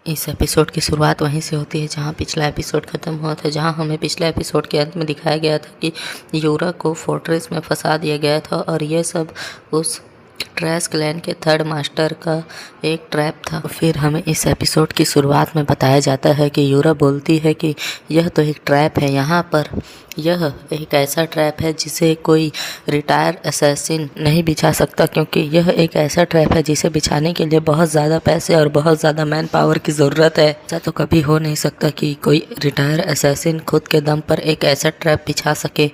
इस एपिसोड की शुरुआत वहीं से होती है जहां पिछला एपिसोड ख़त्म हुआ था, जहां हमें पिछले एपिसोड के अंत में दिखाया गया था कि यूरा को फोर्ट्रेस में फंसा दिया गया था और यह सब उस ट्रैश क्लैन के थर्ड मास्टर का एक ट्रैप था। फिर हमें इस एपिसोड की शुरुआत में बताया जाता है कि यूरा बोलती है कि यह तो एक ट्रैप है, यहाँ पर यह एक ऐसा ट्रैप है जिसे कोई रिटायर असैसिन नहीं बिछा सकता, क्योंकि यह एक ऐसा ट्रैप है जिसे बिछाने के लिए बहुत ज़्यादा पैसे और बहुत ज़्यादा मैन पावर की ज़रूरत है। ऐसा तो कभी हो नहीं सकता कि कोई रिटायर असैसिन खुद के दम पर एक ऐसा ट्रैप बिछा सके।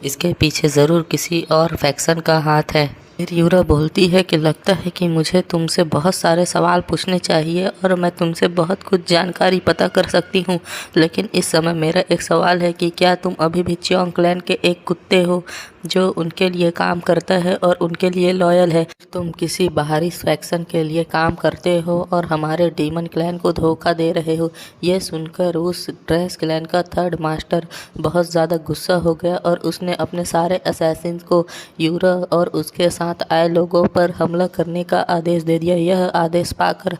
इसके पीछे ज़रूर किसी और फैक्शन का हाथ है। फिर यूरा बोलती है कि लगता है कि मुझे तुमसे बहुत सारे सवाल पूछने चाहिए और मैं तुमसे बहुत कुछ जानकारी पता कर सकती हूँ, लेकिन इस समय मेरा एक सवाल है कि क्या तुम अभी भी च्योंग क्लैन के एक कुत्ते हो जो उनके लिए काम करता है और उनके लिए लॉयल है? तुम किसी बाहरी फैक्शन के लिए काम करते हो और हमारे डीमन क्लैन को धोखा दे रहे हो। यह सुनकर उस ट्रैश क्लैन का थर्ड मास्टर बहुत ज़्यादा गुस्सा हो गया और उसने अपने सारे असैसिन्स को यूरा और उसके साथ आए लोगों पर हमला करने का आदेश दे दिया। यह आदेश पाकर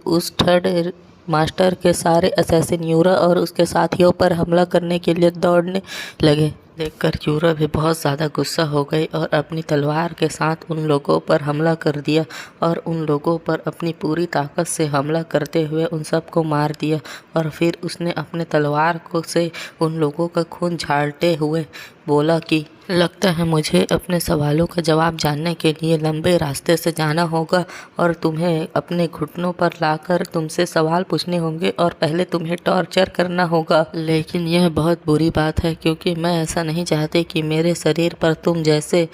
उस थर्ड मास्टर के सारे असैसिन यूरा और उसके साथियों पर हमला करने के लिए दौड़ने लगे। देखकर यूरा भी बहुत ज़्यादा गुस्सा हो गई और अपनी तलवार के साथ उन लोगों पर हमला कर दिया और उन लोगों पर अपनी पूरी ताकत से हमला करते हुए उन सबको मार दिया। और फिर उसने अपने तलवार को से उन लोगों का खून झाड़ते हुए बोला कि लगता है मुझे अपने सवालों का जवाब जानने के लिए लंबे रास्ते से जाना होगा और तुम्हें अपने घुटनों पर लाकर तुमसे सवाल पूछने होंगे और पहले तुम्हें टॉर्चर करना होगा। लेकिन यह बहुत बुरी बात है, क्योंकि मैं ऐसा नहीं चाहती कि मेरे शरीर पर तुम जैसे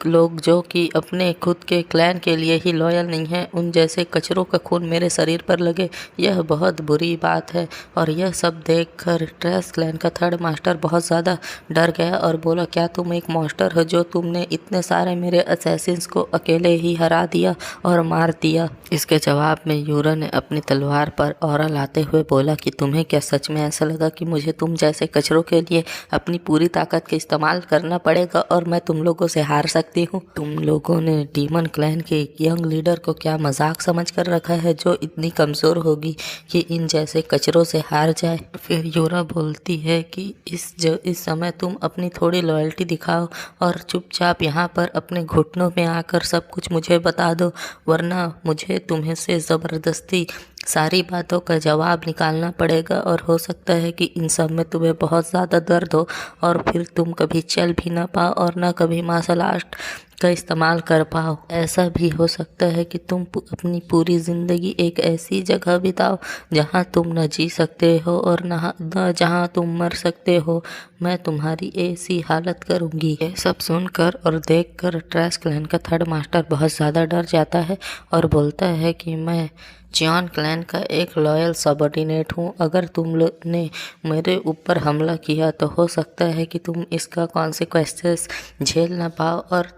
लोग जो कि अपने खुद के क्लैन के लिए ही लॉयल नहीं हैं, उन जैसे कचरों का खून मेरे शरीर पर लगे। यह बहुत बुरी बात है। और यह सब देखकर ट्रैश क्लैन का थर्ड मास्टर बहुत ज़्यादा डर गया और बोला, क्या तुम एक मॉन्स्टर हो जो तुमने इतने सारे मेरे असैसिन्स को अकेले ही हरा दिया और मार दिया? इसके जवाब में यूरा ने अपनी तलवार पर ऑरा लाते हुए बोला कि तुम्हें क्या सच में ऐसा लगा कि मुझे तुम जैसे कचरों के लिए अपनी पूरी ताकत का इस्तेमाल करना पड़ेगा और मैं तुम लोगों से हार सकती हूँ? तुम लोगों ने डीमन क्लैन के यंग लीडर को क्या मजाक समझ कर रखा है जो इतनी कमज़ोर होगी कि इन जैसे कचरों से हार जाए? फिर यूरा बोलती है कि इस समय तुम अपनी थोड़ी लॉयल्टी दिखाओ और चुपचाप यहाँ पर अपने घुटनों में आकर सब कुछ मुझे बता दो, वरना मुझे तुम्हें से ज़बरदस्ती सारी बातों का जवाब निकालना पड़ेगा और हो सकता है कि इन सब में तुम्हें बहुत ज़्यादा दर्द हो और फिर तुम कभी चल भी ना पाओ और ना कभी मार्शल आर्ट का इस्तेमाल कर पाओ। ऐसा भी हो सकता है कि तुम अपनी पूरी ज़िंदगी एक ऐसी जगह बिताओ जहां तुम न जी सकते हो और न जहां तुम मर सकते हो। मैं तुम्हारी ऐसी हालत करूंगी। ये सब सुनकर और देखकर ट्रैश क्लैन का थर्ड मास्टर बहुत ज़्यादा डर जाता है और बोलता है कि मैं च्योंग क्लैन का एक लॉयल सबऑर्डिनेट हूँ। अगर तुम लोग ने मेरे ऊपर हमला किया तो हो सकता है कि तुम इसका कॉन्सिक्वेंसेस झेल ना पाओ और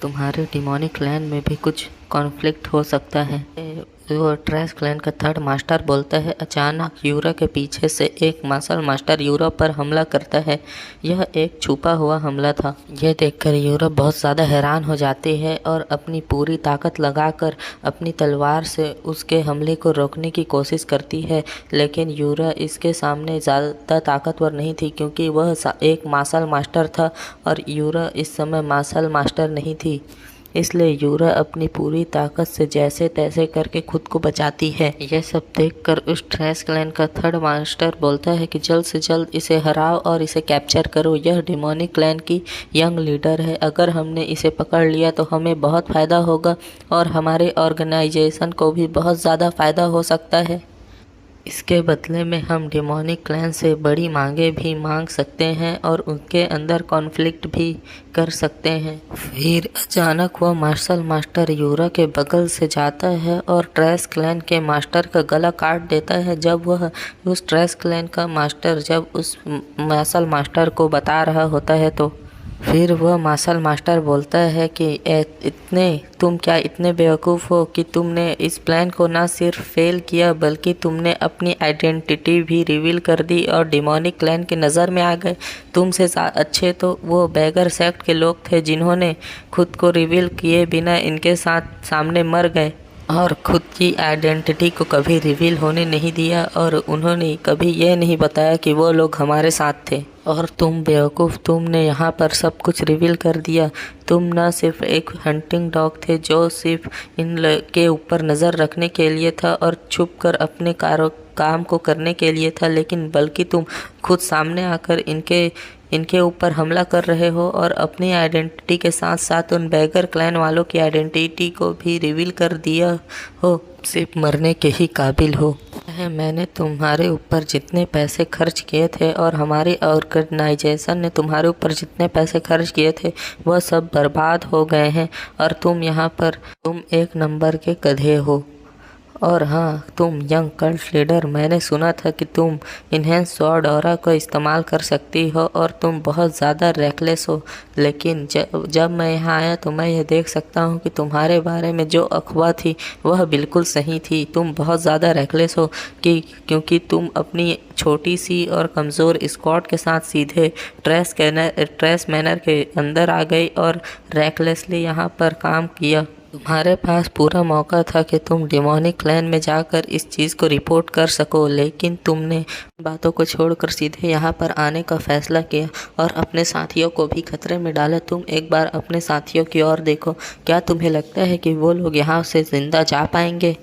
तुम्हारे डिमोनिक क्लैन में भी कुछ कॉन्फ्लिक्ट हो सकता है। वो ट्रैश क्लैन का थर्ड मास्टर बोलता है। अचानक यूरा के पीछे से एक मार्शल मास्टर यूरा पर हमला करता है। यह एक छुपा हुआ हमला था। यह देखकर यूरा बहुत ज़्यादा हैरान हो जाती है और अपनी पूरी ताकत लगाकर अपनी तलवार से उसके हमले को रोकने की कोशिश करती है, लेकिन यूरा इसके सामने ज़्यादा ताकतवर नहीं थी क्योंकि वह एक मार्शल मास्टर था और यूरा इस समय मार्शल मास्टर नहीं थी। इसलिए यूरा अपनी पूरी ताकत से जैसे तैसे करके खुद को बचाती है। यह सब देखकर उस ट्रैश क्लैन का थर्ड मास्टर बोलता है कि जल्द से जल्द इसे हराओ और इसे कैप्चर करो। यह डिमोनिक क्लैन की यंग लीडर है। अगर हमने इसे पकड़ लिया तो हमें बहुत फ़ायदा होगा और हमारे ऑर्गेनाइजेशन को भी बहुत ज़्यादा फ़ायदा हो सकता है। इसके बदले में हम डिमोनिक क्लैन से बड़ी मांगे भी मांग सकते हैं और उनके अंदर कॉन्फ्लिक्ट भी कर सकते हैं। फिर अचानक वह मार्शल मास्टर यूरा के बगल से जाता है और ट्रैश क्लैन के मास्टर का गला काट देता है। जब उस ट्रैश क्लैन का मास्टर जब उस मार्शल मास्टर को बता रहा होता है तो फिर वह मार्शल मास्टर बोलता है कि तुम क्या इतने बेवकूफ़ हो कि तुमने इस प्लान को ना सिर्फ फेल किया बल्कि तुमने अपनी आइडेंटिटी भी रिवील कर दी और डिमोनिक क्लैन की नज़र में आ गए। तुमसे अच्छे तो वो बैगर सेक्ट के लोग थे जिन्होंने खुद को रिवील किए बिना इनके साथ सामने मर गए। और खुद की आइडेंटिटी को कभी रिवील होने नहीं दिया और उन्होंने कभी ये नहीं बताया कि वो लोग हमारे साथ थे। और तुम बेवकूफ़, तुमने यहाँ पर सब कुछ रिवील कर दिया। तुम न सिर्फ एक हंटिंग डॉग थे जो सिर्फ के ऊपर नज़र रखने के लिए था और छुप कर अपने काम को करने के लिए था, लेकिन बल्कि तुम खुद सामने आकर इनके ऊपर हमला कर रहे हो और अपनी आइडेंटिटी के साथ साथ उन बैगर क्लैन वालों की आइडेंटिटी को भी रिवील कर दिया हो। सिर्फ मरने के ही काबिल हो। मैंने तुम्हारे ऊपर जितने पैसे खर्च किए थे और हमारी ऑर्गेनाइजेशन ने तुम्हारे ऊपर जितने पैसे खर्च किए थे वह सब बर्बाद हो गए हैं और तुम एक नंबर के गधे हो। और हाँ, तुम यंग कल्ट लीडर, मैंने सुना था कि तुम इन्हेंस स्वॉर्ड ऑरा को इस्तेमाल कर सकती हो और तुम बहुत ज़्यादा रेकलेस हो। लेकिन जब मैं यहाँ आया तो मैं यह देख सकता हूँ कि तुम्हारे बारे में जो अफवाह थी वह बिल्कुल सही थी। तुम बहुत ज़्यादा रेकलेस हो क्योंकि तुम अपनी छोटी सी और कमज़ोर स्क्वाड के साथ सीधे ट्रेस मैनर के अंदर आ गई और रेकलेसली यहाँ पर काम किया। तुम्हारे पास पूरा मौका था कि तुम डिमोनिक क्लैन में जाकर इस चीज़ को रिपोर्ट कर सको, लेकिन तुमने बातों को छोड़कर सीधे यहाँ पर आने का फैसला किया और अपने साथियों को भी खतरे में डाला। तुम एक बार अपने साथियों की ओर देखो, क्या तुम्हें लगता है कि वो लोग यहाँ से ज़िंदा जा पाएंगे?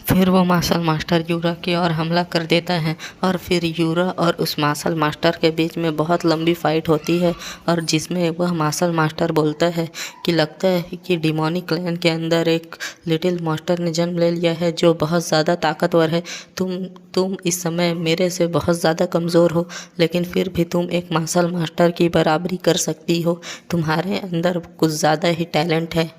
फिर वो मार्शल मास्टर यूरा की ओर हमला कर देता है और फिर यूरा और उस मार्शल मास्टर के बीच में बहुत लंबी फाइट होती है और जिसमें वह मार्शल मास्टर बोलता है कि लगता है कि डिमोनिक क्लैन के अंदर एक लिटिल मास्टर ने जन्म ले लिया है जो बहुत ज़्यादा ताकतवर है। तुम इस समय मेरे से बहुत ज़्यादा कमज़ोर हो, लेकिन फिर भी तुम एक मार्शल मास्टर की बराबरी कर सकती हो। तुम्हारे अंदर कुछ ज़्यादा ही टैलेंट है।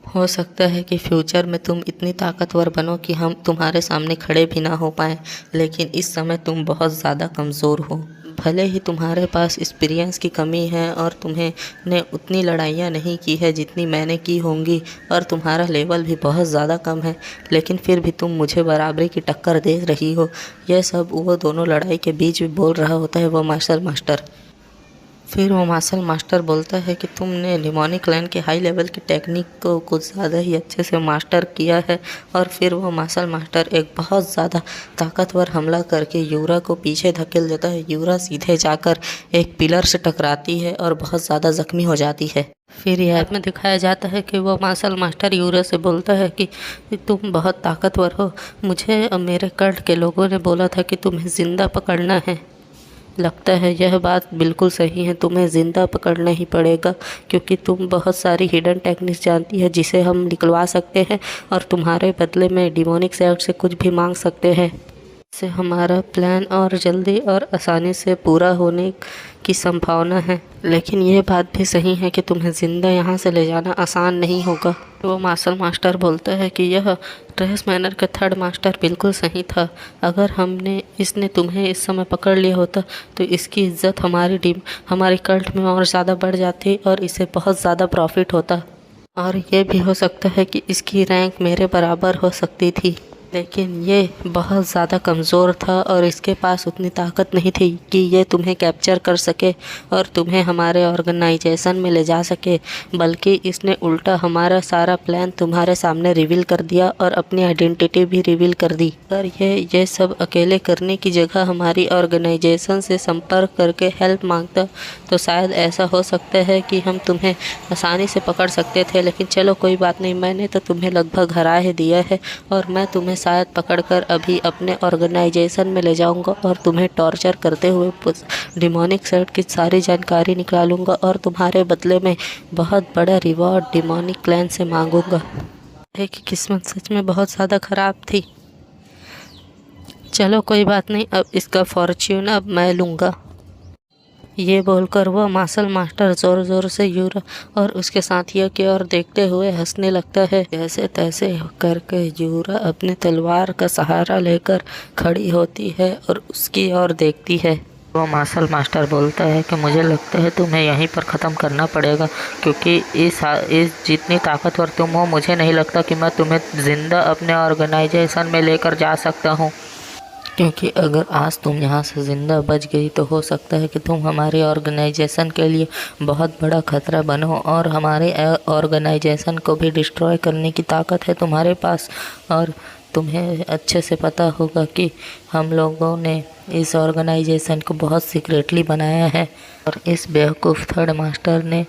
हो सकता है कि फ्यूचर में तुम इतनी ताकतवर बनो कि हम तुम्हारे सामने खड़े भी ना हो पाएँ, लेकिन इस समय तुम बहुत ज़्यादा कमज़ोर हो। भले ही तुम्हारे पास एक्सपीरियंस की कमी है और ने उतनी लड़ाइयाँ नहीं की है जितनी मैंने की होंगी और तुम्हारा लेवल भी बहुत ज़्यादा कम है, लेकिन फिर भी तुम मुझे बराबरी की टक्कर दे रही हो। यह सब वो दोनों लड़ाई के बीच भी बोल रहा होता है वो मार्शल मास्टर। फिर वो मार्शल मास्टर बोलता है कि तुमने डिमोनिक क्लैन के हाई लेवल की टेक्निक को कुछ ज़्यादा ही अच्छे से मास्टर किया है। और फिर वो मार्शल मास्टर एक बहुत ज़्यादा ताकतवर हमला करके यूरा को पीछे धकेल देता है। यूरा सीधे जाकर एक पिलर से टकराती है और बहुत ज़्यादा ज़ख्मी हो जाती है। फिर याद में दिखाया जाता है कि वो मार्शल मास्टर यूरा से बोलता है कि तुम बहुत ताकतवर हो। मुझे मेरे कल्ट के लोगों ने बोला था कि तुम्हें ज़िंदा पकड़ना है। लगता है यह बात बिल्कुल सही है, तुम्हें ज़िंदा पकड़ना ही पड़ेगा क्योंकि तुम बहुत सारी हिडन टेक्निक्स जानती है जिसे हम निकलवा सकते हैं और तुम्हारे बदले में डिमोनिक साइड से कुछ भी मांग सकते हैं। इससे हमारा प्लान और जल्दी और आसानी से पूरा होने की संभावना है। लेकिन यह बात भी सही है कि तुम्हें ज़िंदा यहाँ से ले जाना आसान नहीं होगा। वो मार्शल मास्टर बोलता है कि यह ट्रेस मैनर का थर्ड मास्टर बिल्कुल सही था। अगर इसने तुम्हें इस समय पकड़ लिया होता तो इसकी इज्जत हमारी कल्ट में और ज़्यादा बढ़ जाती और इसे बहुत ज़्यादा प्रॉफिट होता। और ये भी हो सकता है कि इसकी रैंक मेरे बराबर हो सकती थी, लेकिन ये बहुत ज़्यादा कमज़ोर था और इसके पास उतनी ताकत नहीं थी कि ये तुम्हें कैप्चर कर सके और तुम्हें हमारे ऑर्गेनाइजेशन में ले जा सके, बल्कि इसने उल्टा हमारा सारा प्लान तुम्हारे सामने रिवील कर दिया और अपनी आइडेंटिटी भी रिवील कर दी। अगर ये सब अकेले करने की जगह हमारी ऑर्गेनाइजेशन से संपर्क करके हेल्प मांगता तो शायद ऐसा हो सकता है कि हम तुम्हें आसानी से पकड़ सकते थे। लेकिन चलो कोई बात नहीं, मैंने तो तुम्हें लगभग हरा ही दिया है और मैं तुम्हें शायद पकड़कर अभी अपने ऑर्गेनाइजेशन में ले जाऊंगा और तुम्हें टॉर्चर करते हुए डिमोनिक साइड की सारी जानकारी निकालूंगा और तुम्हारे बदले में बहुत बड़ा रिवॉर्ड डिमोनिक क्लैन से मांगूंगा। कि किस्मत सच में बहुत ज़्यादा ख़राब थी। चलो कोई बात नहीं, अब इसका फॉर्च्यून अब मैं लूँगा। ये बोलकर वह मार्शल मास्टर ज़ोर ज़ोर से यूरा और उसके साथियों की ओर देखते हुए हंसने लगता है। जैसे तैसे करके यूरा अपने तलवार का सहारा लेकर खड़ी होती है और उसकी ओर देखती है। वो मार्शल मास्टर बोलता है कि मुझे लगता है तुम्हें यहीं पर ख़त्म करना पड़ेगा क्योंकि इस जितनी ताकतवर तुम हो मुझे नहीं लगता कि मैं तुम्हें ज़िंदा अपने ऑर्गेनाइजेशन में लेकर जा सकता हूँ। क्योंकि अगर आज तुम यहाँ से ज़िंदा बच गई तो हो सकता है कि तुम हमारे ऑर्गेनाइजेशन के लिए बहुत बड़ा खतरा बनो, और हमारे ऑर्गेनाइजेशन को भी डिस्ट्रॉय करने की ताकत है तुम्हारे पास। और तुम्हें अच्छे से पता होगा कि हम लोगों ने इस ऑर्गेनाइजेशन को बहुत सीक्रेटली बनाया है, और इस बेवकूफ़ थर्ड मास्टर ने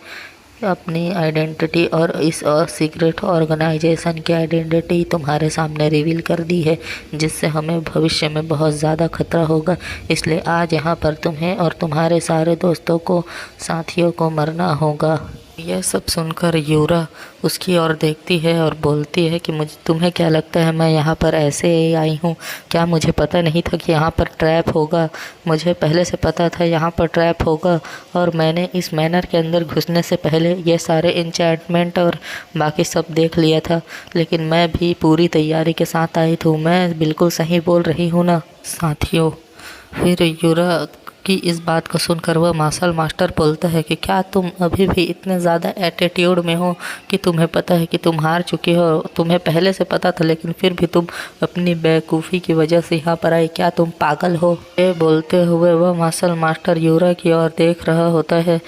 अपनी आइडेंटिटी और इस सीक्रेट ऑर्गेनाइजेशन की आइडेंटिटी तुम्हारे सामने रिवील कर दी है, जिससे हमें भविष्य में बहुत ज़्यादा खतरा होगा। इसलिए आज यहाँ पर तुम्हें और तुम्हारे सारे दोस्तों को, साथियों को मरना होगा। यह सब सुनकर यूरा उसकी ओर देखती है और बोलती है कि मुझे, तुम्हें क्या लगता है मैं यहाँ पर ऐसे ही आई हूँ? क्या मुझे पता नहीं था कि यहाँ पर ट्रैप होगा? मुझे पहले से पता था यहाँ पर ट्रैप होगा, और मैंने इस मैनर के अंदर घुसने से पहले ये सारे इंचैंटमेंट और बाकी सब देख लिया था। लेकिन मैं भी पूरी तैयारी के साथ आई थी। मैं बिल्कुल सही बोल रही हूँ ना साथियों? फिर यूरा कि इस बात को सुनकर वह मार्शल मास्टर बोलता है कि क्या तुम अभी भी इतने ज़्यादा एटीट्यूड में हो कि तुम्हें पता है कि तुम हार चुके हो? तुम्हें पहले से पता था, लेकिन फिर भी तुम अपनी बेवकूफ़ी की वजह से यहाँ पर आई। क्या तुम पागल हो? ये बोलते हुए वह मार्शल मास्टर यूरा की ओर देख रहा होता है।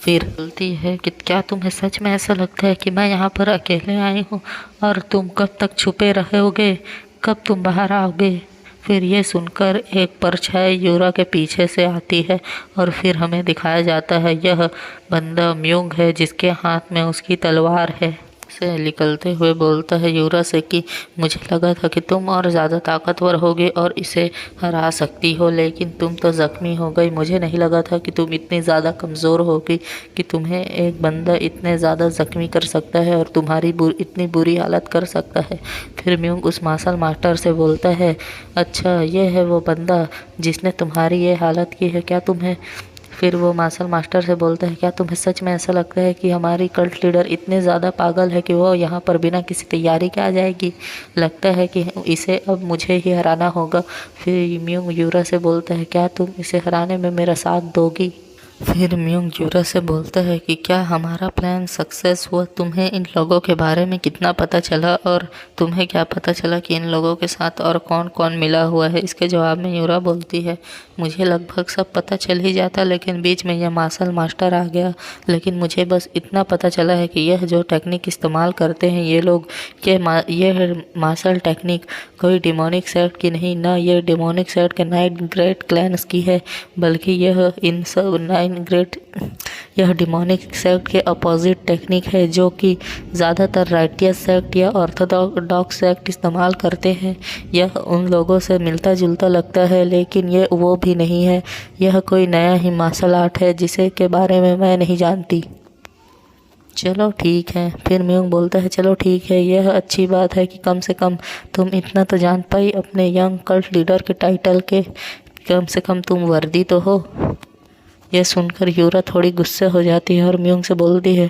फिर बोलती है कि क्या तुम्हें सच में ऐसा लगता है कि मैं यहाँ पर अकेले आई हूँ, और तुम कब तक छुपे रहोगे? कब तुम बाहर आओगे? फिर ये सुनकर एक परछाई यूरा के पीछे से आती है, और फिर हमें दिखाया जाता है यह बंदा म्यूंग है, जिसके हाथ में उसकी तलवार है। से निकलते हुए बोलता है यूरा से कि मुझे लगा था कि तुम और ज़्यादा ताकतवर होगे और इसे हरा सकती हो, लेकिन तुम तो ज़ख्मी हो गई। मुझे नहीं लगा था कि तुम इतनी ज़्यादा कमज़ोर होगी कि तुम्हें एक बंदा इतने ज़्यादा ज़ख्मी कर सकता है और तुम्हारी इतनी बुरी हालत कर सकता है। फिर म्यूंग उस मार्शल मास्टर से बोलता है, अच्छा ये है वो बंदा जिसने तुम्हारी ये हालत की है, क्या तुम्हें? फिर वो मार्शल मास्टर से बोलता है, क्या तुम्हें सच में ऐसा लगता है कि हमारी कल्ट लीडर इतने ज़्यादा पागल है कि वो यहाँ पर बिना किसी तैयारी के आ जाएगी? लगता है कि इसे अब मुझे ही हराना होगा। फिर म्यूंग यूरा से बोलता है, क्या तुम इसे हराने में मेरा साथ दोगी? फिर म्यूंग यूरा से बोलता है कि क्या हमारा प्लान सक्सेस हुआ? तुम्हें इन लोगों के बारे में कितना पता चला, और तुम्हें क्या पता चला कि इन लोगों के साथ और कौन कौन मिला हुआ है? इसके जवाब में यूरा बोलती है, मुझे लगभग सब पता चल ही जाता, लेकिन बीच में यह मार्शल मास्टर आ गया। लेकिन मुझे बस इतना पता चला है कि यह जो टेक्निक इस्तेमाल करते हैं ये लोग, यह मार्शल टेक्निक कोई डिमोनिक सेक्ट की नहीं, ना ये डिमोनिक सेक्ट के 9 ग्रेट क्लैंस की है, बल्कि यह इन सब 9 ग्रेट यह डिमोनिक सेक्ट के अपोजिट टेक्निक है, जो कि ज़्यादातर राइटियस सेक्ट या ऑर्थोडॉक्स सेक्ट इस्तेमाल करते हैं। यह उन लोगों से मिलता जुलता लगता है, लेकिन ये वो भी नहीं है। यह कोई नया ही मार्शल आर्ट है जिसे के बारे में मैं नहीं जानती। चलो ठीक है। फिर म्यूंग बोलता है, चलो ठीक है, यह अच्छी बात है कि कम से कम तुम इतना तो जान पाई अपने यंग कल्ट लीडर के टाइटल के। कम से कम तुम वर्दी तो हो। यह सुनकर यूरा थोड़ी गुस्से हो जाती है और म्यूंग से बोलती है,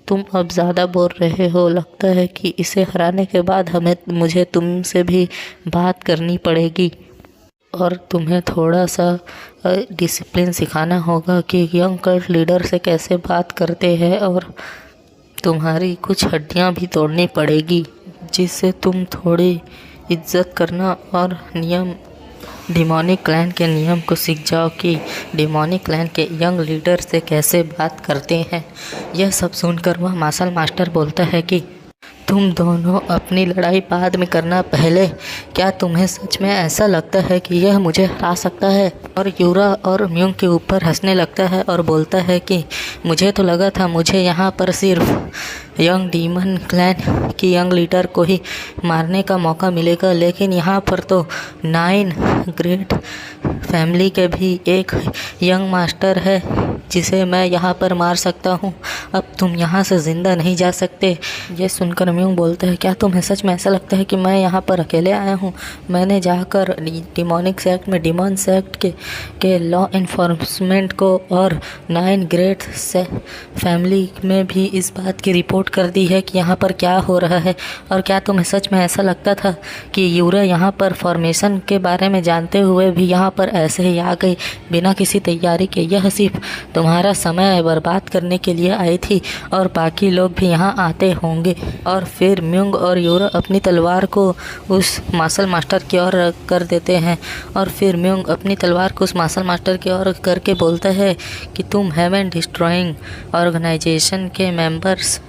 तुम अब ज़्यादा बोल रहे हो। लगता है कि इसे हराने के बाद मुझे तुमसे भी बात करनी पड़ेगी, और तुम्हें थोड़ा सा डिसिप्लिन सिखाना होगा कि यंग कल्ट लीडर से कैसे बात करते हैं, और तुम्हारी कुछ हड्डियां भी तोड़नी पड़ेगी, जिससे तुम थोड़ी इज्जत करना और नियम, डिमोनिक क्लैन के नियम को सीख जाओ कि डिमोनिक क्लैन के यंग लीडर से कैसे बात करते हैं। यह सब सुनकर वह मार्शल मास्टर बोलता है कि तुम दोनों अपनी लड़ाई बाद में करना, पहले क्या तुम्हें सच में ऐसा लगता है कि यह मुझे हरा सकता है? और यूरा और म्यूंग के ऊपर हंसने लगता है और बोलता है कि मुझे तो लगा था मुझे यहाँ पर सिर्फ यंग डीमन क्लैन की यंग लीडर को ही मारने का मौका मिलेगा, लेकिन यहाँ पर तो 9 ग्रेट फैमिली के भी एक यंग मास्टर है जिसे मैं यहाँ पर मार सकता हूँ। अब तुम यहाँ से ज़िंदा नहीं जा सकते। ये सुनकर म्यूंग बोलता है, क्या तुम्हें सच में ऐसा लगता है कि मैं यहाँ पर अकेले आया हूँ? मैंने जाकर डिमोनिक सेक्ट में डिमोन सेक्ट के लॉ इन्फोर्समेंट को और 9 ग्रेट फैमिली में भी इस बात की रिपोर्ट कर दी है कि यहाँ पर क्या हो रहा है। और क्या तुम्हें सच में ऐसा लगता था कि यूरा यहाँ पर फॉर्मेशन के बारे में जानते हुए भी यहाँ पर ऐसे ही आ गई बिना किसी तैयारी के? यह सिर्फ तुम्हारा समय बर्बाद करने के लिए आई थी और बाकी लोग भी यहाँ आते होंगे। और फिर म्यूंग और यूरा अपनी तलवार को उस मार्शल मास्टर की ओर कर देते हैं और फिर म्यूंग अपनी तलवार को उस मार्शल मास्टर की ओर करके बोलता है कि तुम हेवन डिस्ट्रॉइंग ऑर्गेनाइजेशन के मेंबर्स,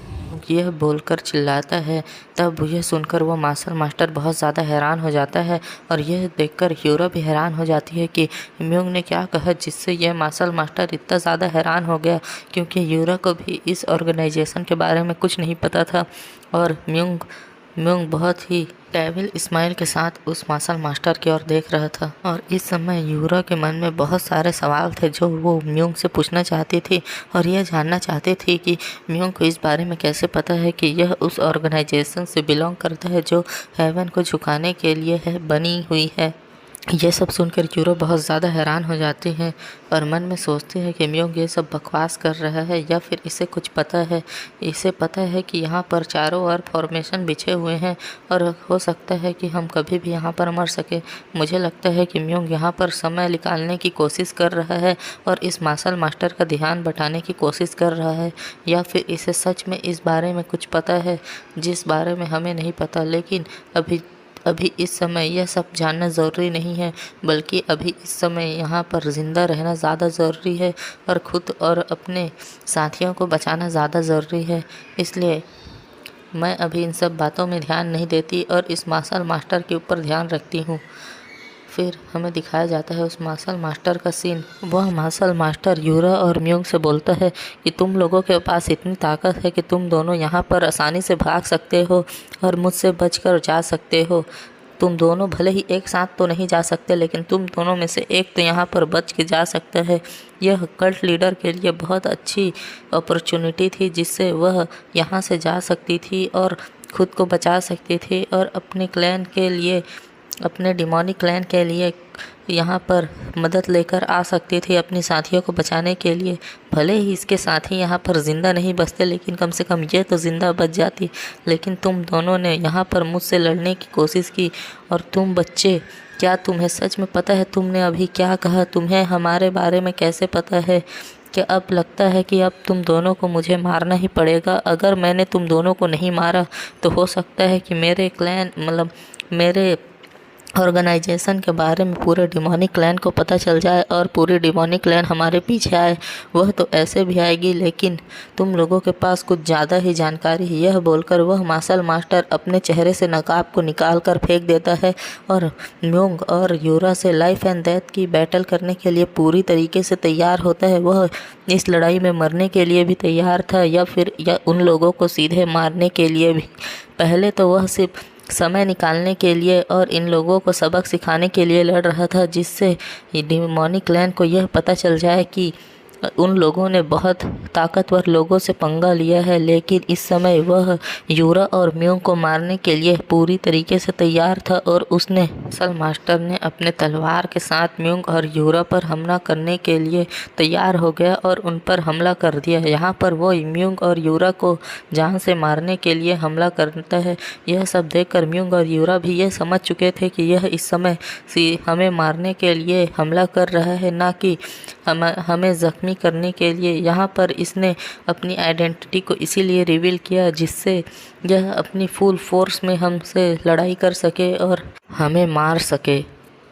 यह बोलकर चिल्लाता है। तब यह सुनकर वो मार्शल मास्टर बहुत ज़्यादा हैरान हो जाता है और यह देखकर यूरा भी हैरान हो जाती है कि म्यूंग ने क्या कहा, जिससे यह मार्शल मास्टर इतना ज़्यादा हैरान हो गया क्योंकि यूरा को भी इस ऑर्गेनाइजेशन के बारे में कुछ नहीं पता था। और म्यूंग बहुत ही डेविल स्माइल के साथ उस मार्शल मास्टर की ओर देख रहा था और इस समय यूरा के मन में बहुत सारे सवाल थे जो वो म्यूंग से पूछना चाहती थी और यह जानना चाहती थी कि म्यूंग को इस बारे में कैसे पता है कि यह उस ऑर्गेनाइजेशन से बिलोंग करता है जो हेवन को झुकाने के लिए बनी हुई है। यह सब सुनकर यूरो बहुत ज़्यादा हैरान हो जाती है और मन में सोचती है कि म्यूंग ये सब बकवास कर रहा है या फिर इसे कुछ पता है। इसे पता है कि यहाँ पर चारों ओर फॉर्मेशन बिछे हुए हैं और हो सकता है कि हम कभी भी यहाँ पर मर सके। मुझे लगता है कि म्यूंग यहाँ पर समय निकालने की कोशिश कर रहा है और इस मार्शल मास्टर का ध्यान बटाने की कोशिश कर रहा है, या फिर इसे सच में इस बारे में कुछ पता है जिस बारे में हमें नहीं पता। लेकिन अभी इस समय यह सब जानना ज़रूरी नहीं है, बल्कि अभी इस समय यहाँ पर ज़िंदा रहना ज़्यादा ज़रूरी है और खुद और अपने साथियों को बचाना ज़्यादा ज़रूरी है। इसलिए मैं अभी इन सब बातों में ध्यान नहीं देती और इस मार्शल मास्टर के ऊपर ध्यान रखती हूँ। फिर हमें दिखाया जाता है उस मार्शल मास्टर का सीन। वह मार्शल मास्टर यूरा और म्यूंग से बोलता है कि तुम लोगों के पास इतनी ताकत है कि तुम दोनों यहाँ पर आसानी से भाग सकते हो और मुझसे बचकर जा सकते हो। तुम दोनों भले ही एक साथ तो नहीं जा सकते, लेकिन तुम दोनों में से एक तो यहाँ पर बच के जा सकता है। यह कल्ट लीडर के लिए बहुत अच्छी अपॉर्चुनिटी थी जिससे वह यहाँ से जा सकती थी और खुद को बचा सकती थी और अपने क्लैन के लिए, अपने डिमोनिक क्लैन के लिए यहाँ पर मदद लेकर आ सकती थी अपनी साथियों को बचाने के लिए। भले ही इसके साथी यहाँ पर ज़िंदा नहीं बचते, लेकिन कम से कम ये तो ज़िंदा बच जाती। लेकिन तुम दोनों ने यहाँ पर मुझसे लड़ने की कोशिश की। और तुम बच्चे, क्या तुम्हें सच में पता है तुमने अभी क्या कहा? तुम्हें हमारे बारे में कैसे पता है? क्या अब लगता है कि अब तुम दोनों को मुझे मारना ही पड़ेगा? अगर मैंने तुम दोनों को नहीं मारा तो हो सकता है कि मेरे क्लैन, मतलब मेरे ऑर्गेनाइजेशन के बारे में पूरे डिमोनिक क्लैन को पता चल जाए और पूरी डिमोनिक क्लैन हमारे पीछे आए। वह तो ऐसे भी आएगी, लेकिन तुम लोगों के पास कुछ ज़्यादा ही जानकारी है। यह बोलकर वह मार्शल मास्टर अपने चेहरे से नकाब को निकाल कर फेंक देता है और म्यूंग और यूरा से लाइफ एंड डेथ की बैटल करने के लिए पूरी तरीके से तैयार होता है। वह इस लड़ाई में मरने के लिए भी तैयार था या उन लोगों को सीधे मारने के लिए भी। पहले तो वह सिर्फ समय निकालने के लिए और इन लोगों को सबक सिखाने के लिए लड़ रहा था, जिससे डिमोनिक क्लैन को यह पता चल जाए कि उन लोगों ने बहुत ताकतवर लोगों से पंगा लिया है। लेकिन इस समय वह यूरा और म्यूंग को मारने के लिए पूरी तरीके से तैयार था और उसने मार्शल मास्टर ने अपने तलवार के साथ म्यूंग और यूरा पर हमला करने के लिए तैयार हो गया और उन पर हमला कर दिया। यहाँ पर वो म्यूंग और यूरा को जान से मारने के लिए हमला करता है। यह सब देखकर म्यूंग और यूरा भी ये समझ चुके थे कि यह इस समय हमें मारने के लिए हमला कर रहा है, ना कि हमें ज़ख्मी करने के लिए। यहाँ पर इसने अपनी आइडेंटिटी को इसीलिए रिवील किया जिससे यह अपनी फुल फोर्स में हमसे लड़ाई कर सके और हमें मार सके।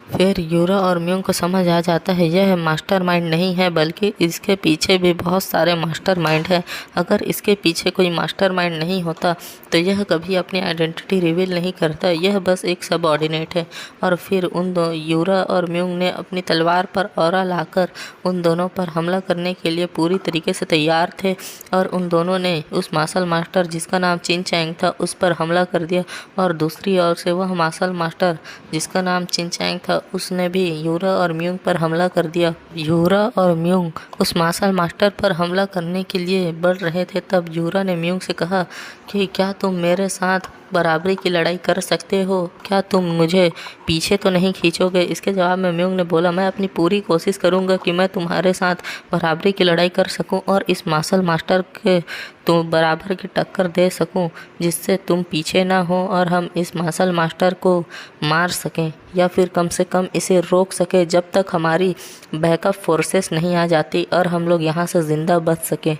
फिर यूरा और म्यूंग को समझ आ जाता है यह मास्टरमाइंड नहीं है, बल्कि इसके पीछे भी बहुत सारे मास्टरमाइंड हैं। अगर इसके पीछे कोई मास्टरमाइंड नहीं होता तो यह कभी अपनी आइडेंटिटी रिवील नहीं करता, यह बस एक सबऑर्डिनेट है। और फिर उन दो यूरा और म्यूंग ने अपनी तलवार पर ऑरा लाकर उन दोनों पर हमला करने के लिए पूरी तरीके से तैयार थे और उन दोनों ने उस मार्शल मास्टर जिसका नाम चिन चैंग था उस पर हमला कर दिया। और दूसरी ओर से वह मार्शल मास्टर जिसका नाम चिन चैंग था उसने भी यूरा और म्यूंग पर हमला कर दिया। यूरा और म्यूंग उस मार्शल मास्टर पर हमला करने के लिए बढ़ रहे थे। तब यूरा ने म्यूंग से कहा कि क्या तुम मेरे साथ बराबरी की लड़ाई कर सकते हो? क्या तुम मुझे पीछे तो नहीं खींचोगे? इसके जवाब में म्यूंग ने बोला, मैं अपनी पूरी कोशिश करूंगा कि मैं तुम्हारे साथ बराबरी की लड़ाई कर सकूं और इस मार्शल मास्टर के तुम बराबर की टक्कर दे सकूं, जिससे तुम पीछे ना हो और हम इस मार्शल मास्टर को मार सकें, या फिर कम से कम इसे रोक सके जब तक हमारी बैकअप फोर्सेस नहीं आ जाती और हम लोग यहाँ से ज़िंदा बच सकें।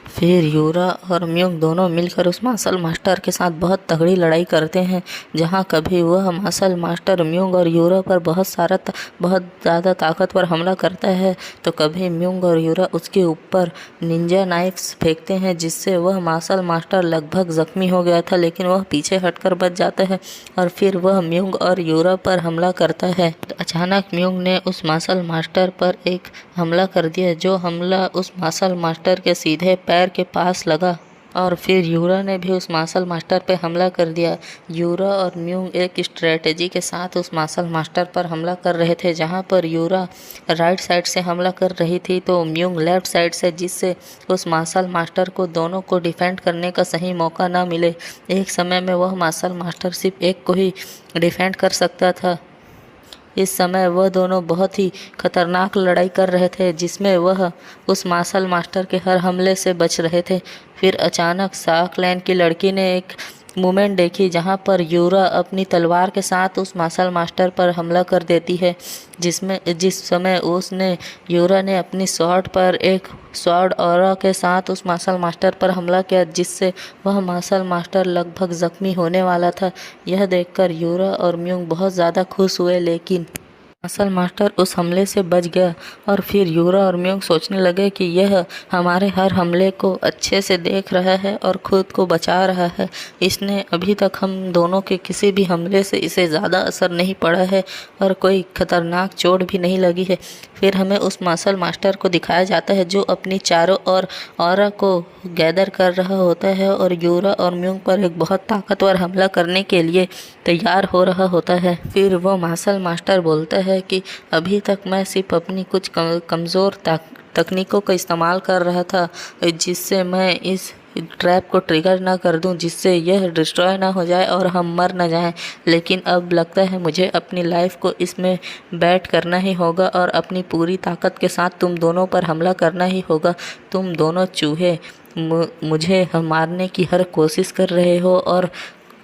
फिर यूरा और म्यूंग दोनों मिलकर उस मार्शल मास्टर के साथ बहुत तगड़ी लड़ाई करते हैं, जहाँ कभी वह मार्शल मास्टर म्यूंग और यूरा पर बहुत ज़्यादा ताकतवर हमला करता है, तो कभी म्यूंग और यूरा उसके ऊपर निंजा नाइफ्स फेंकते हैं, जिससे वह मार्शल मास्टर लगभग ज़ख्मी हो गया था, लेकिन वह पीछे हटकर बच जाता है और फिर वह म्यूंग और यूरा पर हमला करता है। अचानक म्यूंग ने उस मार्शल मास्टर पर एक हमला कर दिया, जो हमला उस मार्शल मास्टर के सीधे पैर के पास लगा और फिर यूरा ने भी उस मार्शल मास्टर पे हमला कर दिया। यूरा और म्यूंग एक स्ट्रेटजी के साथ उस मार्शल मास्टर पर हमला कर रहे थे, जहाँ पर यूरा राइट साइड से हमला कर रही थी तो म्यूंग लेफ्ट साइड से, जिससे उस मार्शल मास्टर को दोनों को डिफेंड करने का सही मौका ना मिले। एक समय में वह मार्शल मास्टर सिर्फ एक को ही डिफेंड कर सकता था। इस समय वह दोनों बहुत ही खतरनाक लड़ाई कर रहे थे, जिसमें वह उस मार्शल मास्टर के हर हमले से बच रहे थे। फिर अचानक शार्क क्लैन की लड़की ने एक मूवमेंट देखी, जहां पर यूरा अपनी तलवार के साथ उस मार्शल मास्टर पर हमला कर देती है, जिस समय यूरा ने अपनी स्वॉर्ड पर एक स्वॉर्ड ऑरा के साथ उस मार्शल मास्टर पर हमला किया, जिससे वह मार्शल मास्टर लगभग ज़ख्मी होने वाला था। यह देखकर यूरा और म्यूंग बहुत ज़्यादा खुश हुए, लेकिन मार्शल मास्टर उस हमले से बच गया और फिर यूरा और म्यूंग सोचने लगे कि यह हमारे हर हमले को अच्छे से देख रहा है और खुद को बचा रहा है। इसने अभी तक हम दोनों के किसी भी हमले से इसे ज़्यादा असर नहीं पड़ा है और कोई खतरनाक चोट भी नहीं लगी है। फिर हमें उस मार्शल मास्टर को दिखाया जाता है, जो अपनी चारों ओर ऑरा को गैदर कर रहा होता है और यूरा और म्यूंग पर एक बहुत ताकतवर हमला करने के लिए तैयार हो रहा होता है। फिर वो मार्शल मास्टर बोलता है कि अभी तक मैं सिर्फ अपनी कुछ कमज़ोर तकनीकों का इस्तेमाल कर रहा था, जिससे मैं इस ट्रैप को ट्रिगर ना कर दूं, जिससे यह डिस्ट्रॉय ना हो जाए और हम मर ना जाएं। लेकिन अब लगता है मुझे अपनी लाइफ को इसमें बैट करना ही होगा और अपनी पूरी ताकत के साथ तुम दोनों पर हमला करना ही होगा। तुम दोनों चूहे मुझे मारने की हर कोशिश कर रहे हो और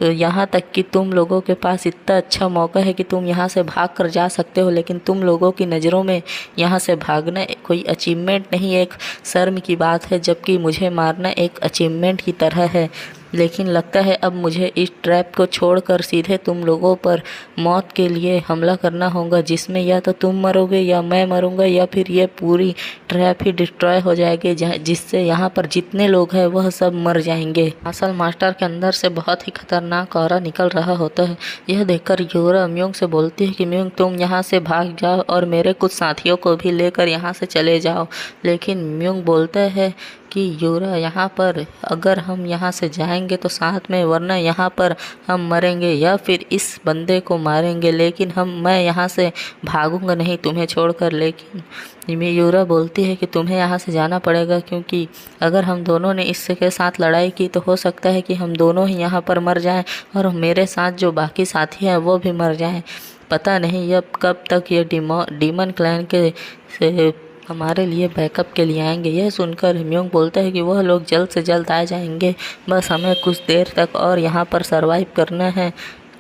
यहाँ तक कि तुम लोगों के पास इतना अच्छा मौका है कि तुम यहाँ से भाग कर जा सकते हो, लेकिन तुम लोगों की नज़रों में यहाँ से भागना कोई अचीवमेंट नहीं, एक शर्म की बात है, जबकि मुझे मारना एक अचीवमेंट की तरह है। लेकिन लगता है अब मुझे इस ट्रैप को छोड़कर सीधे तुम लोगों पर मौत के लिए हमला करना होगा, जिसमें या तो तुम मरोगे या मैं मरूंगा या फिर ये पूरी ट्रैप ही डिस्ट्रॉय हो जाएगी, जिससे यहाँ पर जितने लोग हैं वह सब मर जाएंगे। मार्शल मास्टर के अंदर से बहुत ही खतरनाक ऑरा निकल रहा होता है। यह देखकर यूरा म्यूंग से बोलती है कि म्यूंग तुम यहाँ से भाग जाओ और मेरे कुछ साथियों को भी लेकर यहाँ से चले जाओ। लेकिन म्यूंग बोलता है कि यूरा यहाँ पर अगर हम यहाँ से जाएंगे तो साथ में, वरना यहाँ पर हम मरेंगे या फिर इस बंदे को मारेंगे, लेकिन मैं यहाँ से भागूंगा नहीं तुम्हें छोड़कर। लेकिन यूरा बोलती है कि तुम्हें यहाँ से जाना पड़ेगा, क्योंकि अगर हम दोनों ने इसके साथ लड़ाई की तो हो सकता है कि हम दोनों ही यहाँ पर मर जाएं और मेरे साथ जो बाकी साथी हैं वो भी मर जाएं। पता नहीं अब कब तक ये डीमन क्लैन के से हमारे लिए बैकअप के लिए आएंगे। यह सुनकर म्यूंग बोलता है कि वह लोग जल्द से जल्द आ जाएंगे, बस हमें कुछ देर तक और यहाँ पर सरवाइव करना है।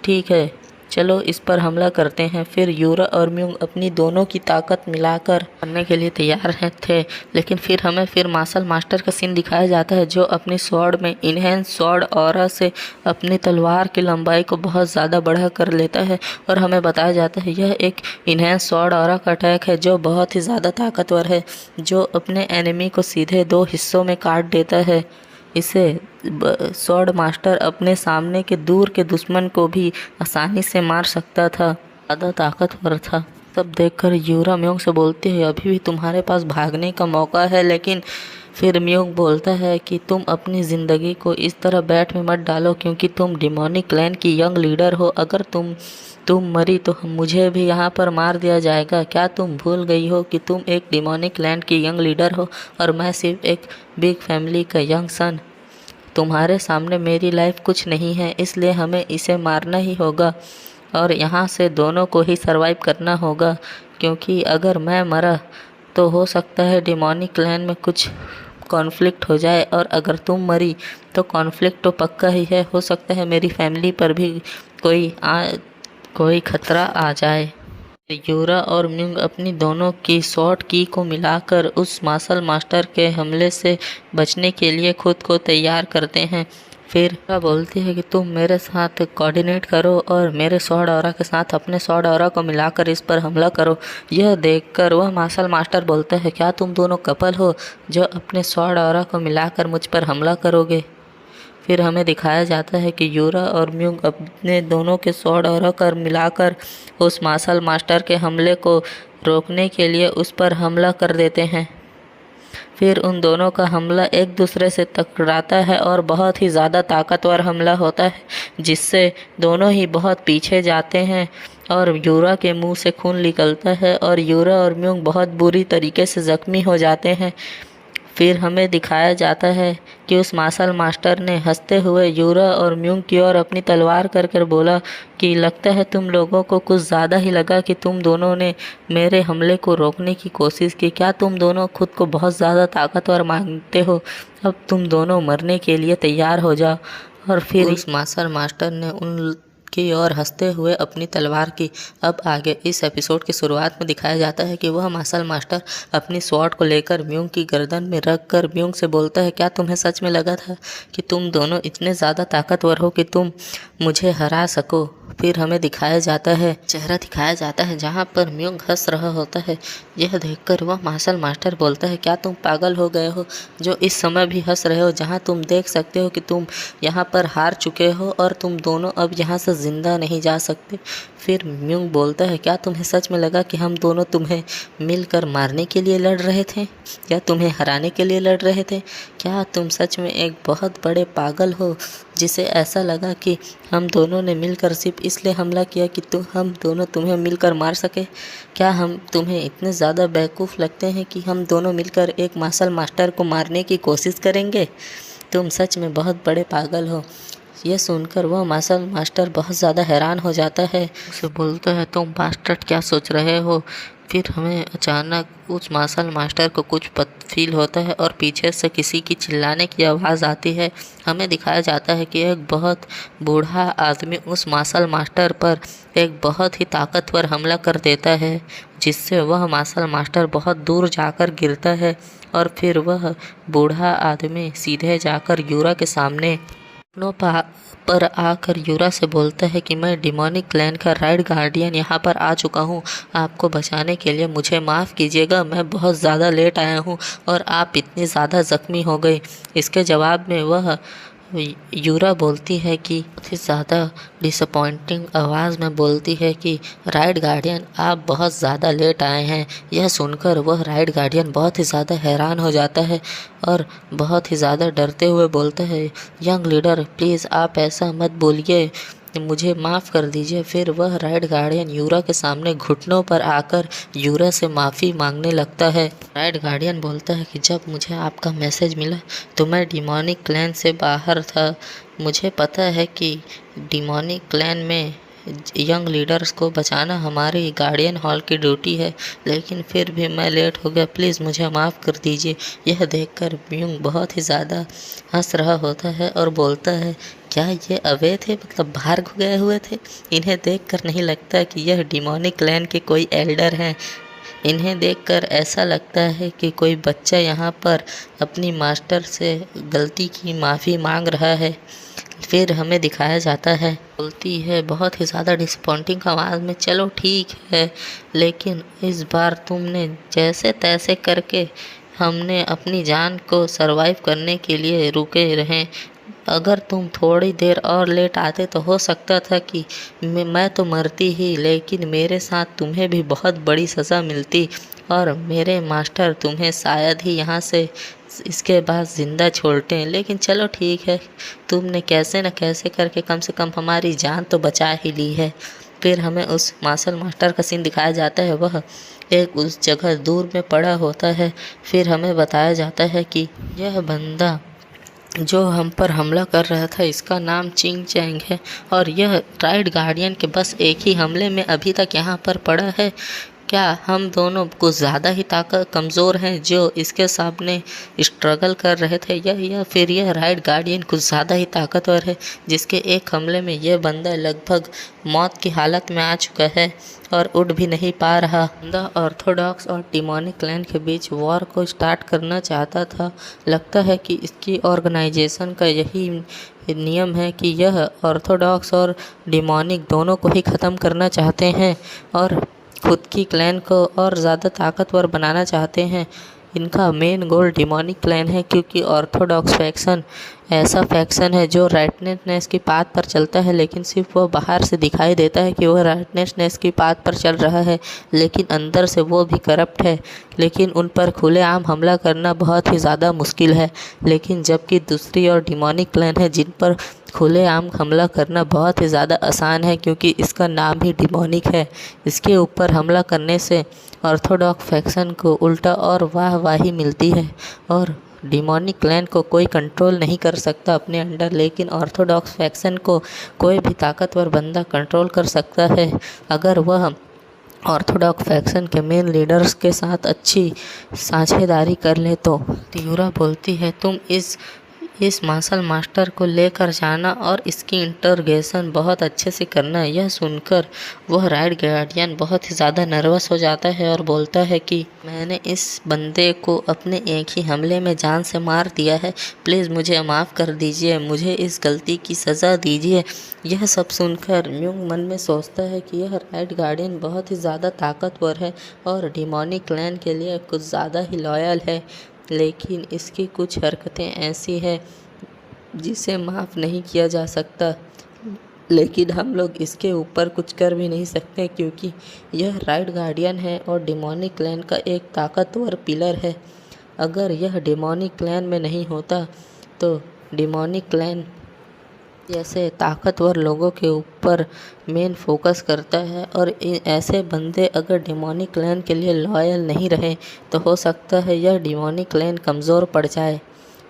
ठीक है, चलो इस पर हमला करते हैं। फिर यूरा और म्यूंग अपनी दोनों की ताकत मिलाकर करने के लिए तैयार थे, लेकिन फिर हमें मार्शल मास्टर का सीन दिखाया जाता है, जो अपनी स्वॉर्ड में इनहेंस स्वॉर्ड ऑरा से अपनी तलवार की लंबाई को बहुत ज़्यादा बढ़ा कर लेता है और हमें बताया जाता है यह एक इनहेंस स्वॉर्ड ऑरा का अटैक है, जो बहुत ही ज़्यादा ताकतवर है, जो अपने एनिमी को सीधे 2 हिस्सों में काट देता है। इसे स्वॉर्ड मास्टर अपने सामने के दूर के दुश्मन को भी आसानी से मार सकता था, ज़्यादा ताकतवर था। तब देखकर यूरा म्यूंग से बोलती है अभी भी तुम्हारे पास भागने का मौका है। लेकिन फिर म्यूंग बोलता है कि तुम अपनी ज़िंदगी को इस तरह बैट में मत डालो, क्योंकि तुम डिमोनिक क्लैन की यंग लीडर हो। अगर तुम मरी तो मुझे भी यहाँ पर मार दिया जाएगा। क्या तुम भूल गई हो कि तुम एक डिमोनिक क्लैन की यंग लीडर हो और मैं सिर्फ एक बिग फैमिली का यंग सन। तुम्हारे सामने मेरी लाइफ कुछ नहीं है, इसलिए हमें इसे मारना ही होगा और यहाँ से दोनों को ही सरवाइव करना होगा, क्योंकि अगर मैं मरा तो हो सकता है डिमोनिक क्लैन में कुछ कॉन्फ्लिक्ट हो जाए और अगर तुम मरी तो कॉन्फ्लिक्ट तो पक्का ही है, हो सकता है मेरी फैमिली पर भी कोई खतरा आ जाए। यूरा और म्यूंग अपनी दोनों की शॉर्ट की को मिलाकर उस मार्शल मास्टर के हमले से बचने के लिए खुद को तैयार करते हैं। फिर वह बोलती है कि तुम मेरे साथ कोऑर्डिनेट करो और मेरे स्वॉर्ड ऑरा के साथ अपने स्वॉर्ड ऑरा को मिलाकर इस पर हमला करो। यह देखकर वह मार्शल मास्टर बोलता है, क्या तुम दोनों कपल हो जो अपने स्वॉर्ड ऑरा को मिलाकर मुझ पर हमला करोगे? फिर हमें दिखाया जाता है कि यूरा और म्यूंग अपने दोनों के स्वॉर्ड ऑरा कर मिलाकर उस मार्शल मास्टर के हमले को रोकने के लिए उस पर हमला कर देते हैं। फिर उन दोनों का हमला एक दूसरे से टकराता है और बहुत ही ज़्यादा ताकतवर हमला होता है, जिससे दोनों ही बहुत पीछे जाते हैं और यूरा के मुंह से खून निकलता है और यूरा और म्यूंग बहुत बुरी तरीके से ज़ख्मी हो जाते हैं। फिर हमें दिखाया जाता है कि उस मार्शल मास्टर ने हंसते हुए यूरा और म्यूंग की ओर अपनी तलवार कर कर बोला कि लगता है तुम लोगों को कुछ ज़्यादा ही लगा कि तुम दोनों ने मेरे हमले को रोकने की कोशिश की। क्या तुम दोनों खुद को बहुत ज़्यादा ताकतवर मानते हो? अब तुम दोनों मरने के लिए तैयार हो जाओ। और फिर उस मार्शल मास्टर ने उन की ओर हंसते हुए अपनी तलवार की। अब आगे इस एपिसोड की शुरुआत में दिखाया जाता है कि वह मार्शल मास्टर अपनी स्वॉर्ड को लेकर म्यूंग की गर्दन में रख कर म्यूंग से बोलता है, क्या तुम्हें सच में लगा था कि तुम दोनों इतने ज़्यादा ताकतवर हो कि तुम मुझे हरा सको? फिर हमें दिखाया जाता है, चेहरा दिखाया जाता है जहाँ पर म्यूंग हंस रहा होता है। यह देखकर वह मार्शल मास्टर बोलता है, क्या तुम पागल हो गए हो जो इस समय भी हंस रहे हो, जहाँ तुम देख सकते हो कि तुम यहाँ पर हार चुके हो और तुम दोनों अब यहाँ से ज़िंदा नहीं जा सकते। फिर म्यूंग बोलता है, क्या तुम्हें सच में लगा कि हम दोनों तुम्हें मिलकर मारने के लिए लड़ रहे थे या तुम्हें हराने के लिए लड़ रहे थे? क्या तुम सच में एक बहुत बड़े पागल हो जिसे ऐसा लगा कि हम दोनों ने मिलकर सिर्फ इसलिए हमला किया कि हम दोनों तुम्हें मिलकर मार सके? क्या हम तुम्हें इतने ज़्यादा बेवकूफ़ लगते हैं कि हम दोनों मिलकर एक मार्शल मास्टर को मारने की कोशिश करेंगे? तुम सच में बहुत बड़े पागल हो। यह सुनकर वह मार्शल मास्टर बहुत ज़्यादा हैरान हो जाता है। उसे बोलता है, तुम बास्टर्ड क्या सोच रहे हो? फिर हमें अचानक उस मार्शल मास्टर को कुछ फील होता है और पीछे से किसी की चिल्लाने की आवाज़ आती है। हमें दिखाया जाता है कि एक बहुत बूढ़ा आदमी उस मार्शल मास्टर पर एक बहुत ही ताकतवर हमला कर देता है, जिससे वह मार्शल मास्टर बहुत दूर जाकर गिरता है और फिर वह बूढ़ा आदमी सीधे जाकर यूरा के सामने पर आकर यूरा से बोलता है कि मैं डिमोनिक क्लैन का राइड गार्डियन यहाँ पर आ चुका हूँ। आपको बचाने के लिए मुझे माफ़ कीजिएगा, मैं बहुत ज़्यादा लेट आया हूँ और आप इतनी ज़्यादा ज़ख्मी हो गए। इसके जवाब में वह यूरा बोलती है कि बहुत ही ज़्यादा डिसअपॉइंटिंग आवाज़ में बोलती है कि राइड गार्डियन, आप बहुत ज़्यादा लेट आए हैं। यह सुनकर वह राइड गार्डियन बहुत ही ज़्यादा हैरान हो जाता है और बहुत ही ज़्यादा डरते हुए बोलता है, यंग लीडर प्लीज़ आप ऐसा मत बोलिए, मुझे माफ़ कर दीजिए। फिर वह राइड गार्डियन यूरा के सामने घुटनों पर आकर यूरा से माफ़ी मांगने लगता है। राइड गार्डियन बोलता है कि जब मुझे आपका मैसेज मिला तो मैं डिमोनिक क्लैन से बाहर था। मुझे पता है कि डिमोनिक क्लैन में यंग लीडर्स को बचाना हमारी गार्डियन हॉल की ड्यूटी है, लेकिन फिर भी मैं लेट हो गया, प्लीज़ मुझे माफ़ कर दीजिए। यह देखकर म्यूंग बहुत ही ज़्यादा हंस रहा होता है और बोलता है, क्या ये अवे थे, मतलब बाहर गए हुए थे? इन्हें देखकर नहीं लगता कि यह डिमोनिक क्लैन के कोई एल्डर हैं। इन्हें देखकर ऐसा लगता है कि कोई बच्चा यहाँ पर अपनी मास्टर से गलती की माफ़ी मांग रहा है। फिर हमें दिखाया जाता है, बोलती है बहुत ही ज़्यादा डिसअपॉइंटिंग आवाज़ में, चलो ठीक है, लेकिन इस बार तुमने जैसे तैसे करके हमने अपनी जान को सरवाइव करने के लिए रुके रहें। अगर तुम थोड़ी देर और लेट आते तो हो सकता था कि मैं तो मरती ही, लेकिन मेरे साथ तुम्हें भी बहुत बड़ी सज़ा मिलती और मेरे मास्टर तुम्हें शायद ही यहाँ से इसके बाद ज़िंदा छोड़ते। लेकिन चलो ठीक है, तुमने कैसे न कैसे करके कम से कम हमारी जान तो बचा ही ली है। फिर हमें उस मार्शल मास्टर का सीन दिखाया जाता है, वह एक उस जगह दूर में पड़ा होता है। फिर हमें बताया जाता है कि यह बंदा जो हम पर हमला कर रहा था, इसका नाम चिंग चैंग है और यह राइड गार्डियन के बस एक ही हमले में अभी तक यहाँ पर पड़ा है। क्या हम दोनों कुछ ज़्यादा ही कमज़ोर हैं जो इसके सामने स्ट्रगल कर रहे थे, या फिर यह राइट गार्डियन कुछ ज़्यादा ही ताकतवर है जिसके एक हमले में यह बंदा लगभग मौत की हालत में आ चुका है और उठ भी नहीं पा रहा। बंदा ऑर्थोडॉक्स और डिमोनिक क्लैन के बीच वॉर को स्टार्ट करना चाहता था। लगता है कि इसकी ऑर्गेनाइजेशन का यही नियम है कि यह ऑर्थोडॉक्स और डिमोनिक दोनों को ही ख़त्म करना चाहते हैं और खुद की क्लैन को और ज़्यादा ताकतवर बनाना चाहते हैं। इनका मेन गोल डिमोनिक क्लैन है क्योंकि ऑर्थोडॉक्स फैक्शन ऐसा फैक्शन है जो राइटनेस की बात पर चलता है, लेकिन सिर्फ वह बाहर से दिखाई देता है कि वह राइटनेस की बात पर चल रहा है, लेकिन अंदर से वो भी करप्ट है। लेकिन उन पर खुलेआम हमला करना बहुत ही ज़्यादा मुश्किल है। लेकिन जबकि दूसरी और डिमोनिक क्लैन है जिन पर खुलेआम हमला करना बहुत ही ज़्यादा आसान है क्योंकि इसका नाम ही डिमोनिक है। इसके ऊपर हमला करने से ऑर्थोडॉक्स फैक्शन को उल्टा और वाहवाही मिलती है और डिमोनिक क्लैन को कोई कंट्रोल नहीं कर सकता अपने अंडर, लेकिन ऑर्थोडॉक्स फैक्शन को कोई भी ताकतवर बंदा कंट्रोल कर सकता है अगर वह ऑर्थोडॉक्स फैक्शन के मेन लीडर्स के साथ अच्छी साझेदारी कर ले तो। यूरा बोलती है, तुम इस मार्शल मास्टर को लेकर जाना और इसकी इंटरोगेशन बहुत अच्छे से करना। यह सुनकर वह राइट गार्डियन बहुत ही ज़्यादा नर्वस हो जाता है और बोलता है कि मैंने इस बंदे को अपने एक ही हमले में जान से मार दिया है, प्लीज़ मुझे माफ़ कर दीजिए, मुझे इस गलती की सज़ा दीजिए। यह सब सुनकर म्यूंग मन में सोचता है कि यह राइट गार्डियन बहुत ही ज़्यादा ताकतवर है और डिमोनिक क्लैन के लिए कुछ ज़्यादा ही लॉयल है, लेकिन इसकी कुछ हरकतें ऐसी हैं जिसे माफ़ नहीं किया जा सकता। लेकिन हम लोग इसके ऊपर कुछ कर भी नहीं सकते क्योंकि यह राइट गार्डियन है और डिमोनिक क्लैन का एक ताकतवर पिलर है। अगर यह डिमोनिक क्लैन में नहीं होता तो डिमोनिक क्लैन जैसे ताकतवर लोगों के ऊपर मेन फोकस करता है और ऐसे बंदे अगर डिमोनिक क्लैन के लिए लॉयल नहीं रहे तो हो सकता है यह डिमोनिक क्लैन कमज़ोर पड़ जाए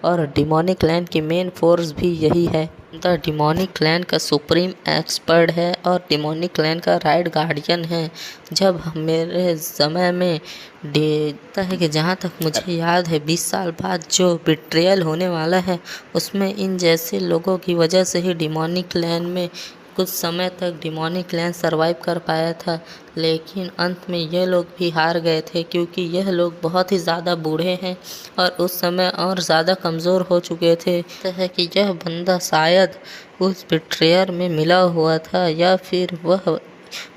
और डिमोनिक क्लैन की मेन फोर्स भी यही है। द डिमोनिक क्लैन का सुप्रीम एक्सपर्ट है और डिमोनिक क्लैन का राइट गार्डियन है। जब मेरे समय में देता है कि जहाँ तक मुझे याद है 20 साल बाद जो बिट्रेयल होने वाला है उसमें इन जैसे लोगों की वजह से ही डिमोनिक क्लैन में कुछ समय तक डिमोनिक क्लैन सरवाइव कर पाया था, लेकिन अंत में यह लोग भी हार गए थे क्योंकि यह लोग बहुत ही ज़्यादा बूढ़े हैं और उस समय और ज़्यादा कमज़ोर हो चुके थे। है कि यह बंदा शायद उस बिट्रेयर में मिला हुआ था या फिर वह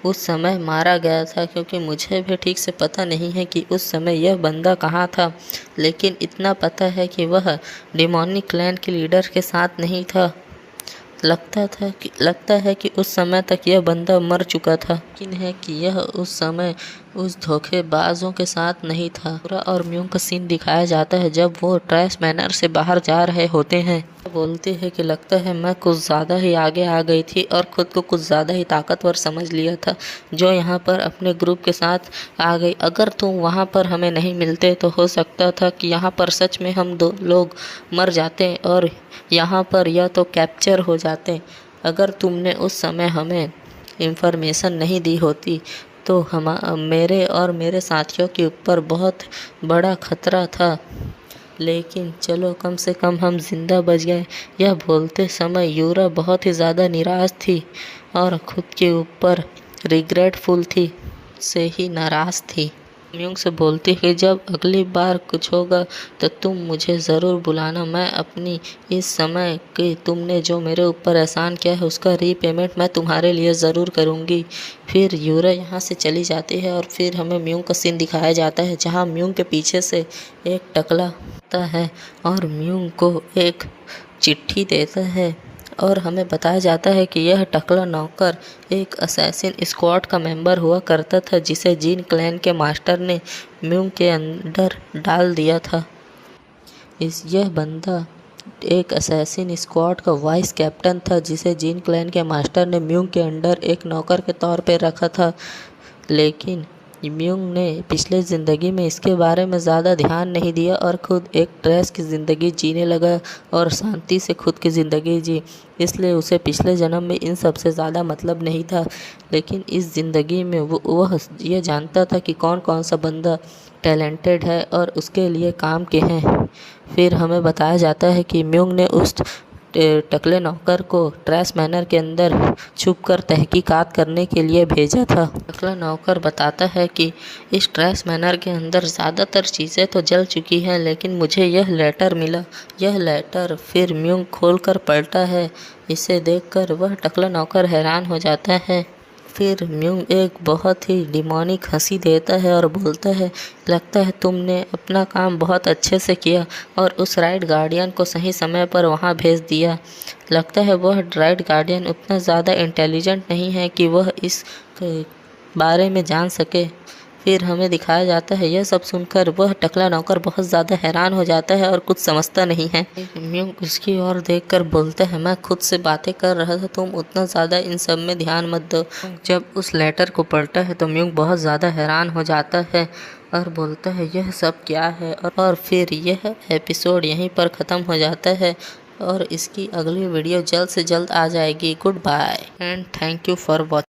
उस समय मारा गया था, क्योंकि मुझे भी ठीक से पता नहीं है कि उस समय यह बंदा कहाँ था, लेकिन इतना पता है कि वह डिमोनिक क्लैन के लीडर के साथ नहीं था। लगता है कि उस समय तक यह बंदा मर चुका था, लेकिन है कि यह उस समय उस धोखेबाजों के साथ नहीं था। पूरा और म्यूंग का सीन दिखाया जाता है जब वो ट्रैश मैनर से बाहर जा रहे होते हैं। बोलते हैं कि लगता है मैं कुछ ज़्यादा ही आगे आ गई थी और ख़ुद को कुछ ज़्यादा ही ताकतवर समझ लिया था जो यहाँ पर अपने ग्रुप के साथ आ गई। अगर तुम वहाँ पर हमें नहीं मिलते तो हो सकता था कि यहाँ पर सच में हम 2 लोग मर जाते और यहाँ पर या तो कैप्चर हो जाते। अगर तुमने उस समय हमें इंफॉर्मेशन नहीं दी होती तो मेरे और मेरे साथियों के ऊपर बहुत बड़ा खतरा था, लेकिन चलो कम से कम हम जिंदा बच गए। यह बोलते समय यूरा बहुत ही ज़्यादा निराश थी और खुद के ऊपर रिग्रेटफुल थी, से ही नाराज़ थी। म्यूंग से बोलती है जब अगली बार कुछ होगा तो तुम मुझे ज़रूर बुलाना। मैं अपनी इस समय के तुमने जो मेरे ऊपर एहसान किया है उसका रीपेमेंट मैं तुम्हारे लिए ज़रूर करूँगी। फिर यूरा यहाँ से चली जाती है और फिर हमें म्यूंग का सीन दिखाया जाता है जहाँ म्यूंग के पीछे से एक टकला आता है और म्यूंग को एक चिट्ठी देता है और हमें बताया जाता है कि यह टकला नौकर एक असैसिन स्क्वाड का मेंबर हुआ करता था जिसे जीन क्लैन के मास्टर ने म्यूंग के अंदर डाल दिया था। यह बंदा एक असैसिन स्क्वाड का वाइस कैप्टन था जिसे जीन क्लैन के मास्टर ने म्यूंग के अंडर एक नौकर के तौर पर रखा था, लेकिन म्यूंग ने पिछले ज़िंदगी में इसके बारे में ज़्यादा ध्यान नहीं दिया और खुद एक ट्रेस की ज़िंदगी जीने लगा और शांति से खुद की ज़िंदगी जी। इसलिए उसे पिछले जन्म में इन सब से ज़्यादा मतलब नहीं था, लेकिन इस ज़िंदगी में वह ये जानता था कि कौन कौन सा बंदा टैलेंटेड है और उसके लिए काम के हैं। फिर हमें बताया जाता है कि म्यूंग ने उस टकले नौकर को ट्रेस मैनर के अंदर छुपकर तहकीकात करने के लिए भेजा था। टकला नौकर बताता है कि इस ट्रेस मैनर के अंदर ज़्यादातर चीज़ें तो जल चुकी हैं, लेकिन मुझे यह लेटर मिला। यह लेटर फिर म्यूंग खोलकर पढ़ता है। इसे देखकर वह टकला नौकर हैरान हो जाता है। फिर म्यूंग एक बहुत ही डिमोनिक हंसी देता है और बोलता है, लगता है तुमने अपना काम बहुत अच्छे से किया और उस राइट गार्डियन को सही समय पर वहां भेज दिया। लगता है वह राइट गार्डियन उतना ज़्यादा इंटेलिजेंट नहीं है कि वह इस बारे में जान सके। फिर हमें दिखाया जाता है यह सब सुनकर वह टकला नौकर बहुत ज़्यादा हैरान हो जाता है और कुछ समझता नहीं है। म्यूंग उसकी ओर देखकर बोलता है, मैं खुद से बातें कर रहा था, तुम उतना ज़्यादा इन सब में ध्यान मत दो। जब उस लेटर को पढ़ता है तो म्यूंग बहुत ज़्यादा हैरान हो जाता है और बोलता है यह सब क्या है। और फिर यह एपिसोड यहीं पर ख़त्म हो जाता है और इसकी अगली वीडियो जल्द से जल्द आ जाएगी। Goodbye and thank you for watching.